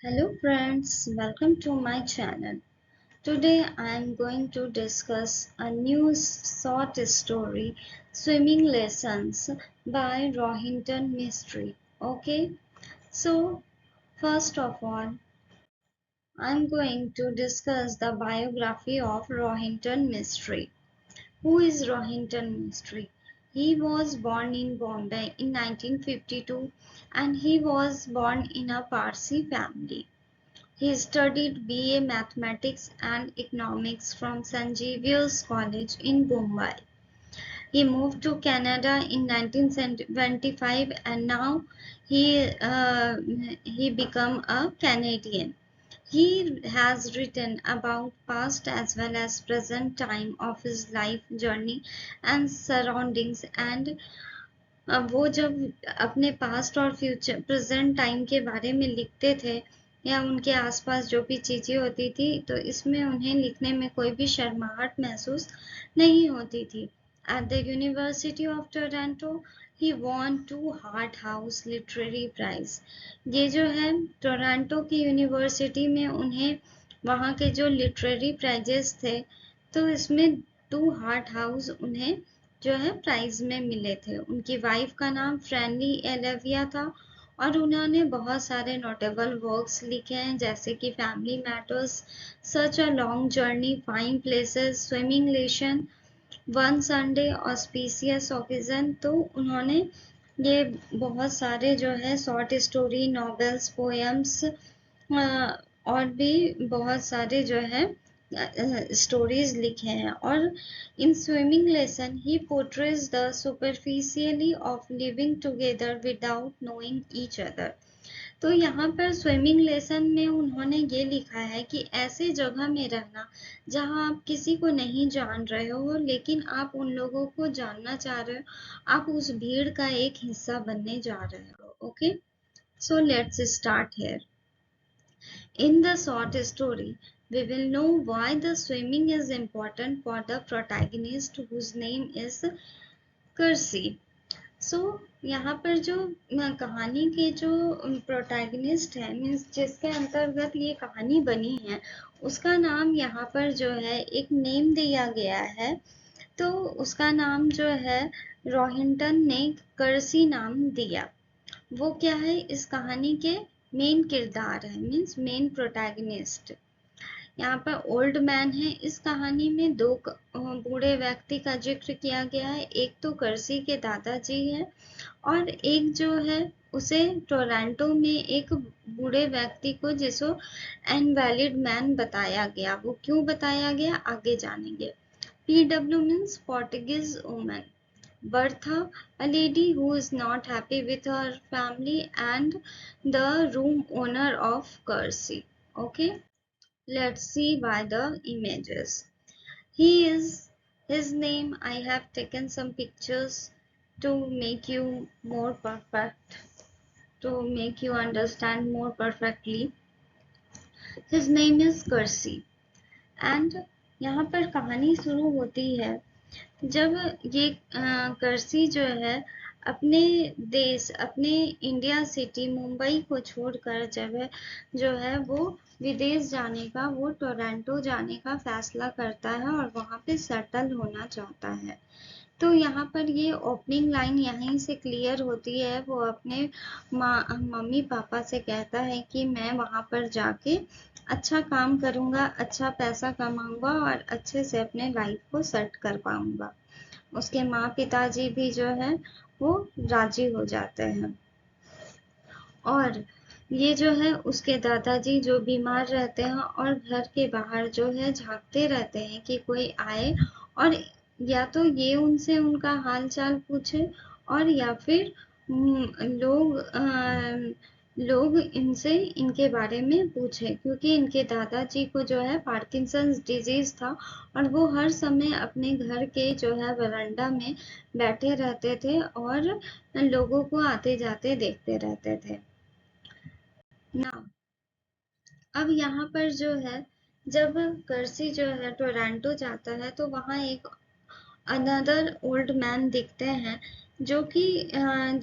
Hello friends, welcome to my channel. Today I am going to discuss a new short story, Swimming Lessons by Rohinton Mistry. Okay, so first of all, I am going to discuss the biography of Rohinton Mistry. Who is Rohinton Mistry? He was born in Bombay in 1952 and he was born in a Parsi family. He studied BA Mathematics and Economics from St. Xavier's College in Mumbai. He moved to Canada in 1975 and now he became a Canadian. He has written about past as well as present time of his life journey and surroundings and वो जब अपने past और future present time के बारे में लिखते थे या उनके आसपास जो भी चीजें होती थी तो इसमें उन्हें लिखने में कोई भी शर्माहट महसूस नहीं होती थी। At the University of Toronto he won 2 Hart House literary prize. ये जो है टोरंटो की यूनिवर्सिटी में उन्हें वहाँ के जो लिटरेरी प्राइजेस थे तो इसमें 2 हार्ट हाउस उन्हें जो है प्राइज में मिले थे। उनकी वाइफ का नाम फ्रैनली एलेविया था और उन्होंने बहुत सारे नोटेबल वर्क्स लिखे हैं जैसे कि family matters, such a long journey, fine places, swimming lesson, one Sunday, auspicious occasion. तो उन्होंने ये बहुत सारे जो है शॉर्ट स्टोरी, नॉवेल्स, पोएम्स और भी बहुत सारे जो है स्टोरीज लिखे हैं। और in swimming lesson he portrays the superficially of living together without knowing each other. तो यहाँ पर स्विमिंग लेसन में उन्होंने ये लिखा है कि ऐसे जगह में रहना जहाँ आप किसी को नहीं जान रहे हो लेकिन आप उन लोगों को जानना चाह रहे हो, आप उस भीड़ का एक हिस्सा बनने जा रहे हो। Okay, so let's start here. In the short story, we will know why the swimming is important for the protagonist whose name is Kursi. So, यहाँ पर जो कहानी के जो प्रोटैगनिस्ट है मीन्स जिसके अंतर्गत ये कहानी बनी है उसका नाम यहाँ पर जो है एक नेम दिया गया है। तो उसका नाम जो है रोहिंटन ने कर्सी नाम दिया। वो क्या है इस कहानी के मेन किरदार है मीन्स मेन प्रोटैगनिस्ट। यहाँ पर ओल्ड मैन है। इस कहानी में दो बूढ़े व्यक्ति का जिक्र किया गया है। एक तो कर्सी के दादाजी है और एक जो है उसे टोरंटो में एक बूढ़े व्यक्ति को जिसको इनवैलिड मैन बताया गया। वो क्यों बताया गया आगे जानेंगे। PW means Portuguese woman. Bertha, a lady who is not happy with her family, and the room owner of Kersey. Okay, let's see by the images. He is his name. I have taken some pictures to make you more perfect, to make you understand more perfectly. His name is Kersey, and यहाँ पर कहानी शुरू होती है जब ये कर्सी जो है अपने देश अपने इंडिया सिटी मुंबई को छोड़कर जब जो है वो विदेश जाने का वो टोरंटो जाने का फैसला करता है और वहाँ पे सेटल होना चाहता है। तो यहाँ पर ये ओपनिंग लाइन यहीं से क्लियर होती है। वो अपने मम्मी पापा से कहता है कि मैं वहाँ पर जाके अच्छा काम करूँगा, अच्छा पैसा कमाऊँगा और अच्छे से अपने लाइफ को सेट कर पाऊँगा। उसके माँ पिताजी भी जो है वो राजी हो जाते हैं और ये जो है उसके दादाजी जो बीमार रहते हैं और घर के बाहर जो है झांकते रहते हैं कि कोई आए और या तो ये उनसे उनका हाल चाल पूछे और या फिर लोग इनसे इनके बारे में पूछे क्योंकि इनके दादाजी को जो है पार्किंसंस डिजीज था और वो हर समय अपने घर के जो है वरांडा में बैठे रहते थे और लोगों को आते जाते देखते रहते थे ना। अब यहाँ पर जो है जब कर्सी जो है टोरंटो जाता है तो वहाँ एक अनदर ओल्ड मैन दिखते हैं जो कि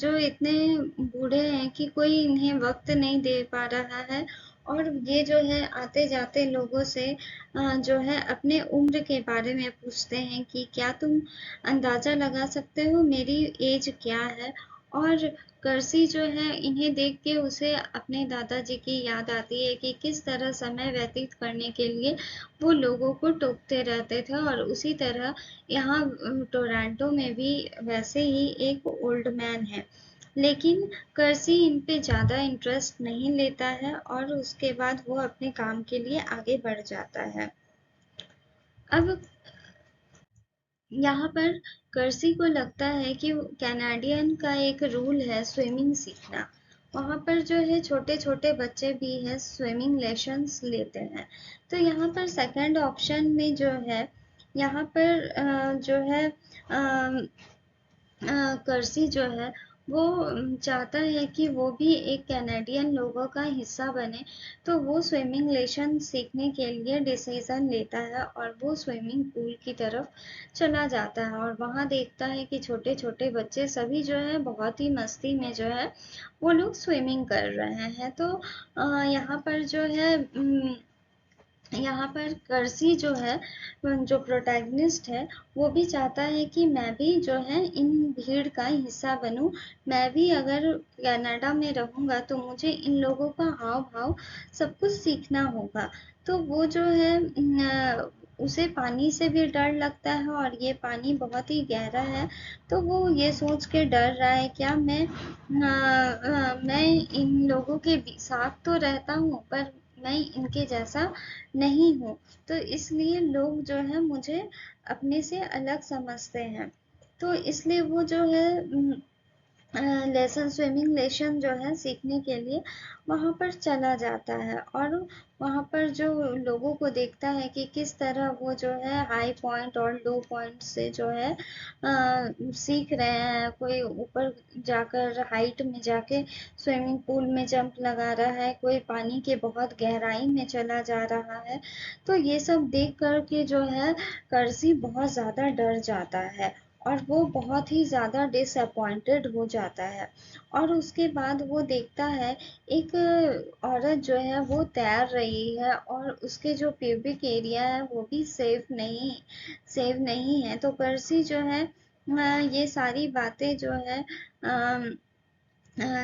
जो इतने बूढ़े हैं कि कोई इन्हें वक्त नहीं दे पा रहा है और ये जो है आते जाते लोगों से जो है अपने उम्र के बारे में पूछते हैं कि क्या तुम अंदाजा लगा सकते हो मेरी एज क्या है। और कर्सी जो है इन्हें देख के उसे अपने दादाजी की याद आती है कि किस तरह समय व्यतीत करने के लिए वो लोगों को टोकते रहते थे। और उसी तरह यहाँ टोरंटो में भी वैसे ही एक ओल्ड मैन है, लेकिन कर्सी इन पे ज़्यादा इंटरेस्ट नहीं लेता है और उसके बाद वो अपने काम के लिए आगे बढ़ जाता है। अब यहाँ पर कर्सी को लगता है कि कैनेडियन का एक रूल है स्विमिंग सीखना। वहाँ पर जो है छोटे छोटे बच्चे भी हैं, स्विमिंग लेसन्स लेते हैं। तो यहाँ पर सेकंड ऑप्शन में जो है, यहाँ पर जो है कर्सी जो है वो चाहता है कि वो भी एक कैनेडियन लोगों का हिस्सा बने। तो वो स्विमिंग लेसन सीखने के लिए डिसीजन लेता है और वो स्विमिंग पूल की तरफ चला जाता है और वहाँ देखता है कि छोटे छोटे बच्चे सभी जो है बहुत ही मस्ती में जो है वो लोग स्विमिंग कर रहे हैं। तो यहाँ पर जो है यहाँ पर कर्सी जो है, जो प्रोटैगनिस्ट है, वो भी चाहता है कि मैं भी जो है इन भीड़ का हिस्सा बनूं। मैं भी अगर कनाडा में रहूंगा तो मुझे इन लोगों का हाव भाव सब कुछ सीखना होगा। तो वो जो है उसे पानी से भी डर लगता है और ये पानी बहुत ही गहरा है। तो वो ये सोच के डर रहा है क्या मैं इन लोगों के साथ तो रहता हूँ पर मैं इनके जैसा नहीं हूँ। तो इसलिए लोग जो है मुझे अपने से अलग समझते हैं। तो इसलिए वो जो है लेसन स्विमिंग लेसन जो है सीखने के लिए वहाँ पर चला जाता है और वहाँ पर जो लोगों को देखता है कि किस तरह वो जो है हाई पॉइंट और लो पॉइंट से जो है सीख रहे हैं। कोई ऊपर जाकर हाइट में जाके स्विमिंग पूल में जंप लगा रहा है, कोई पानी के बहुत गहराई में चला जा रहा है। तो ये सब देख कर के जो है कर्सी बहुत ज़्यादा डर जाता है और वो बहुत ही ज़्यादा डिसअपॉइंटेड हो जाता है। और उसके बाद वो देखता है एक औरत जो है वो तैर रही है और उसके जो प्यूबिक एरिया है वो भी सेफ नहीं है। तो पर्सी जो है ये सारी बातें जो है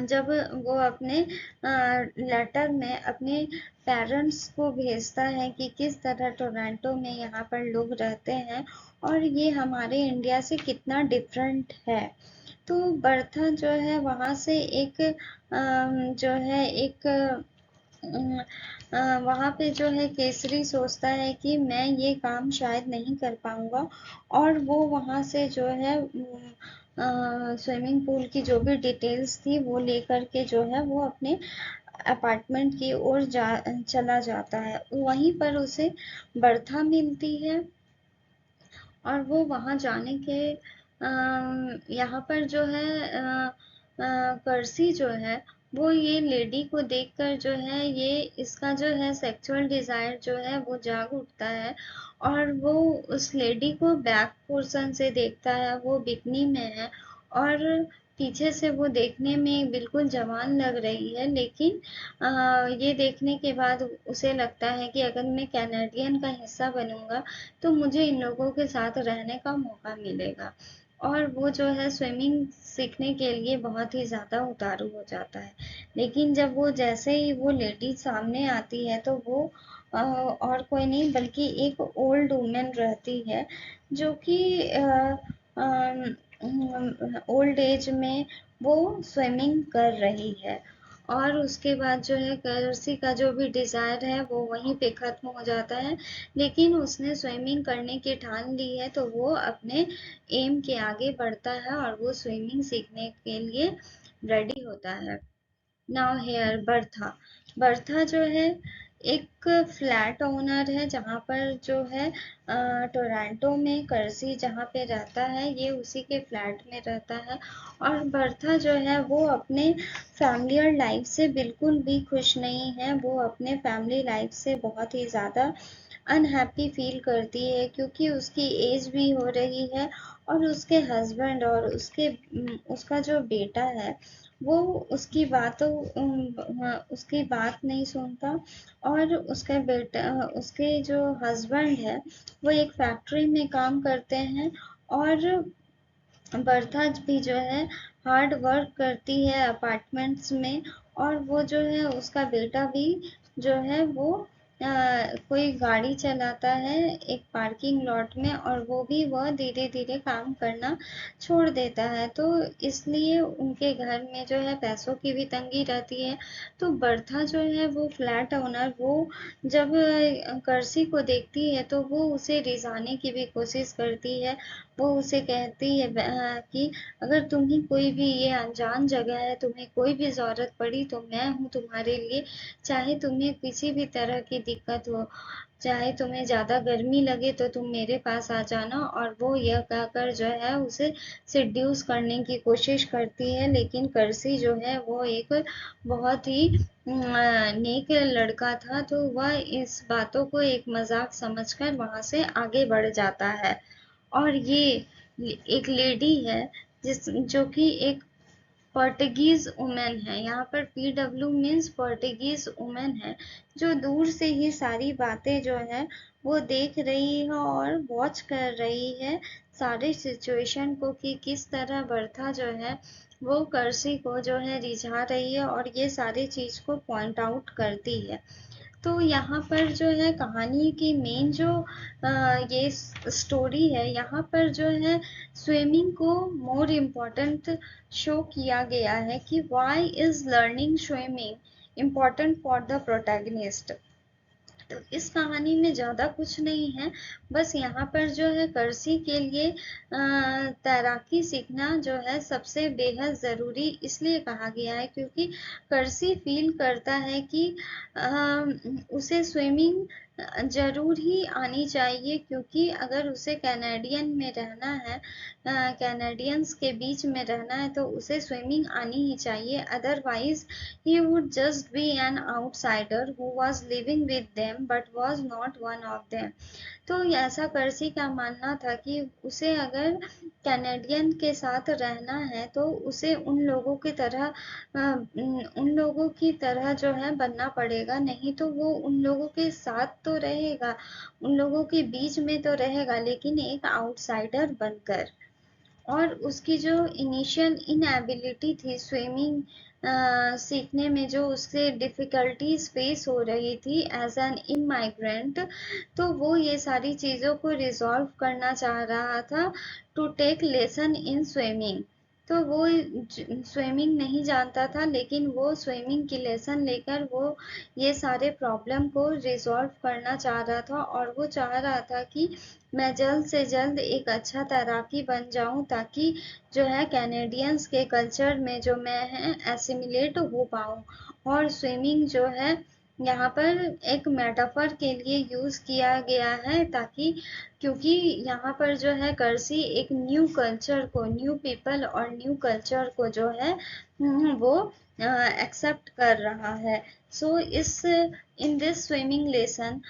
जब वो अपने लेटर में अपने पेरेंट्स को भेजता है कि किस तरह टोरंटो में यहाँ पर लोग रहते हैं और ये हमारे इंडिया से कितना डिफरेंट है। तो बर्था जो है वहाँ से एक जो है एक वहाँ पे जो है केसरी सोचता है कि मैं ये काम शायद नहीं कर पाऊंगा और वो वहाँ से जो है स्विमिंग पूल की जो भी डिटेल्स थी वो लेकर के जो है वो अपने अपार्टमेंट की ओर चला जाता है। वहीं पर उसे बर्था मिलती है और वो वहाँ जाने के यहाँ पर जो है कर्सी जो है वो ये लेडी को देखकर जो है ये इसका जो है सेक्सुअल डिजायर जो है वो जाग उठता है और वो उस लेडी को बैक पोर्शन से देखता है। वो बिकनी में है और पीछे से वो देखने में बिल्कुल जवान लग रही है, लेकिन ये देखने के बाद उसे लगता है कि अगर मैं कैनेडियन का हिस्सा बनूंगा तो मुझे इन लोगों के साथ रहने का मौका मिलेगा। और वो जो है स्विमिंग सीखने के लिए बहुत ही ज़्यादा उतारू हो जाता है। लेकिन जब वो जैसे ही वो लेडी सामने आती है तो वो और कोई नहीं बल्कि एक ओल्ड वुमेन रहती है जो कि ओल्ड एज में वो स्विमिंग कर रही है। और उसके बाद जो है कर्सी का जो भी डिज़ायर है वो वहीं पे ख़त्म हो जाता है। लेकिन उसने स्विमिंग करने की ठान ली है तो वो अपने एम के आगे बढ़ता है और वो स्विमिंग सीखने के लिए रेडी होता है। Now here Bertha. बर्था जो है एक फ्लैट ओनर है जहाँ पर जो है टोरंटो में कर्सी जहाँ पे रहता है ये उसी के फ्लैट में रहता है। और बर्था जो है वो अपने फैमिलियर लाइफ से बिल्कुल भी खुश नहीं है। वो अपने फैमिली लाइफ से बहुत ही ज़्यादा अनहैप्पी फील करती है क्योंकि उसकी एज भी हो रही है और उसके हस्बैंड और उसका जो बेटा है वो उसकी बातों उसकी बात नहीं सुनता। और उसका बेटा, उसके जो हस्बैंड है वो एक फैक्ट्री में काम करते हैं। और बर्था भी जो है हार्ड वर्क करती है अपार्टमेंट्स में। और वो जो है उसका बेटा भी जो है वो कोई गाड़ी चलाता है एक पार्किंग लॉट में, और वो भी वह धीरे धीरे काम करना छोड़ देता है। तो इसलिए उनके घर में जो है पैसों की भी तंगी रहती है। तो बर्था जो है वो फ्लैट ओनर, वो जब कर्सी को देखती है तो वो उसे रिझाने की भी कोशिश करती है। वो उसे कहती है कि अगर तुम्हें कोई भी ये अनजान जगह है, तुम्हें कोई भी ज़रूरत पड़ी तो मैं हूँ तुम्हारे लिए। चाहे तुम्हें किसी भी तरह की दिक्कत हो, चाहे तुम्हें ज़्यादा गर्मी लगे तो तुम मेरे पास आ जाना। और वो यह कहकर जो है उसे सिड्यूस करने की कोशिश करती है। लेकिन कर्सी जो है वो एक बहुत ही नेक लड़का था, तो वह इस बातों को एक मजाक समझकर वहां से आगे बढ़ जाता है। और ये एक लेडी है जिस जो कि एक पोर्टुगीज वुमेन है। यहाँ पर PW मीन्स पोर्टुगीज वुमेन है, जो दूर से ही सारी बातें जो है वो देख रही है और वॉच कर रही है सारे सिचुएशन को, कि किस तरह बर्था जो है वो कर्सी को जो है रिझा रही है और ये सारी चीज को पॉइंट आउट करती है। तो यहाँ पर जो है कहानी की मेन जो ये स्टोरी है, यहाँ पर जो है स्विमिंग को मोर इम्पोर्टेंट शो किया गया है कि why is learning swimming important for the protagonist. तो इस कहानी में ज़्यादा कुछ नहीं है। बस यहाँ पर जो है कर्सी के लिए तैराकी सीखना जो है सबसे बेहद ज़रूरी इसलिए कहा गया है क्योंकि कर्सी फील करता है कि उसे स्विमिंग ज़रूर ही आनी चाहिए, क्योंकि अगर उसे कैनेडियन में रहना है, कैनेडियंस के बीच में रहना है, तो उसे स्विमिंग आनी ही चाहिए। Otherwise he would just be an outsider who was living with them but was not one of them। तो ऐसा कर्सी का मानना था कि उसे अगर कैनेडियन के साथ रहना है तो उसे उन लोगों की तरह उन लोगों की तरह जो है बनना पड़ेगा, नहीं तो वो उन लोगों के साथ तो रहेगा, उन लोगों के बीच में तो रहेगा, लेकिन एक आउटसाइडर बनकर। और उसकी जो इनिशियल इनएबिलिटी थी स्विमिंग सीखने में, जो उससे डिफ़िकल्टीज फेस हो रही थी एज एन इमाइग्रेंट, तो वो ये सारी चीज़ों को रिजॉल्व करना चाह रहा था to take lesson in swimming. तो वो स्विमिंग नहीं जानता था, लेकिन वो स्विमिंग की लेसन लेकर वो ये सारे प्रॉब्लम को रिजॉल्व करना चाह रहा था। और वो चाह रहा था कि मैं जल्द से जल्द एक अच्छा तैराकी बन जाऊं, ताकि जो है कैनेडियंस के कल्चर में जो मैं है एसिमिलेट हो पाऊं। और स्विमिंग जो है यहाँ पर एक मेटाफर के लिए यूज किया गया है, ताकि क्योंकि यहाँ पर जो है कर्सी एक न्यू कल्चर को, न्यू पीपल और न्यू कल्चर को जो है वो एक्सेप्ट कर रहा है। सो इस in this swimming lesson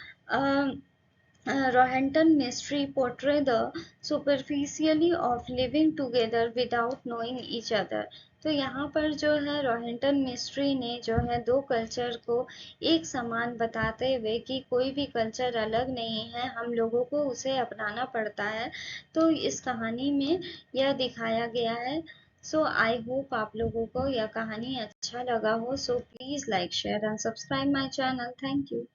Roehampton mystery portray the superficially of living together without knowing each other। तो यहाँ पर जो है रोहेंटन मिस्ट्री ने जो है दो कल्चर को एक समान बताते हुए कि कोई भी कल्चर अलग नहीं है, हम लोगों को उसे अपनाना पड़ता है, तो इस कहानी में यह दिखाया गया है। सो आई होप आप लोगों को यह कहानी अच्छा लगा हो। So please like share and subscribe my channel. Thank you.